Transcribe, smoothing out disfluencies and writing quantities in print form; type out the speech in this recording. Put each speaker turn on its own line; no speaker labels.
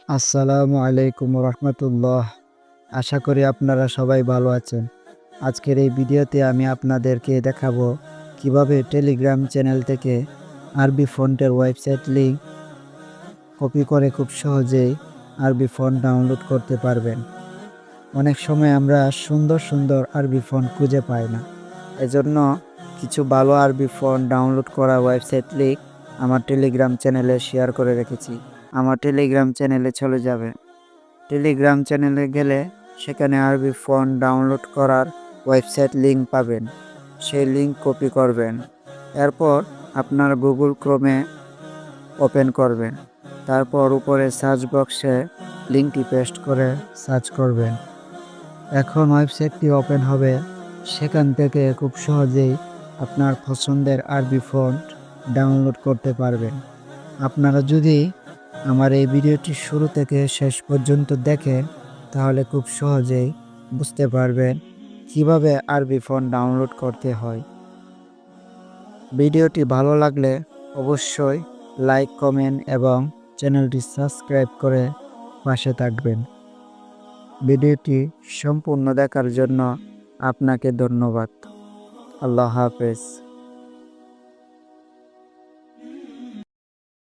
আসসালামু আলাইকুম রহমতুল্লাহ। আশা করি আপনারা সবাই ভালো আছেন। আজকের এই ভিডিওতে আমি আপনাদেরকে দেখাবো কিভাবে টেলিগ্রাম চ্যানেল থেকে আরবি ফন্টের ওয়েবসাইট লিঙ্ক কপি করে খুব সহজেই আরবি ফন্ট ডাউনলোড করতে পারবেন। অনেক সময় আমরা সুন্দর সুন্দর আরবি ফন্ট খুঁজে পাই না, এজন্য কিছু ভালো আরবি ফন্ট ডাউনলোড করা ওয়েবসাইট লিঙ্ক আমার টেলিগ্রাম চ্যানেলে শেয়ার করে রেখেছি। আমার টেলিগ্রাম চ্যানেলে চলে যাবেন। টেলিগ্রাম চ্যানেলে গেলে সেখানে আরবি ফন্ট ডাউনলোড করার ওয়েবসাইট লিঙ্ক পাবেন। সেই লিঙ্ক কপি করবেন। এরপর আপনার গুগল ক্রোমে ওপেন করবেন। তারপর উপরে সার্চ বক্সে লিঙ্কটি পেস্ট করে সার্চ করবেন। এখন ওয়েবসাইটটি ওপেন হবে। সেখান থেকে খুব সহজেই আপনার পছন্দের আরবি ফন্ট ডাউনলোড করতে পারবেন। আপনারা যদি আমার এই ভিডিওটি শুরু থেকে শেষ পর্যন্ত দেখেন তাহলে খুব সহজেই বুঝতে পারবেন কিভাবে আরবি ফন্ট ডাউনলোড করতে হয়। ভিডিওটি ভালো লাগলে অবশ্যই লাইক, কমেন্ট এবং চ্যানেলটি সাবস্ক্রাইব করে পাশে থাকবেন। ভিডিওটি সম্পূর্ণ দেখার জন্য আপনাকে ধন্যবাদ। আল্লাহ হাফেজ।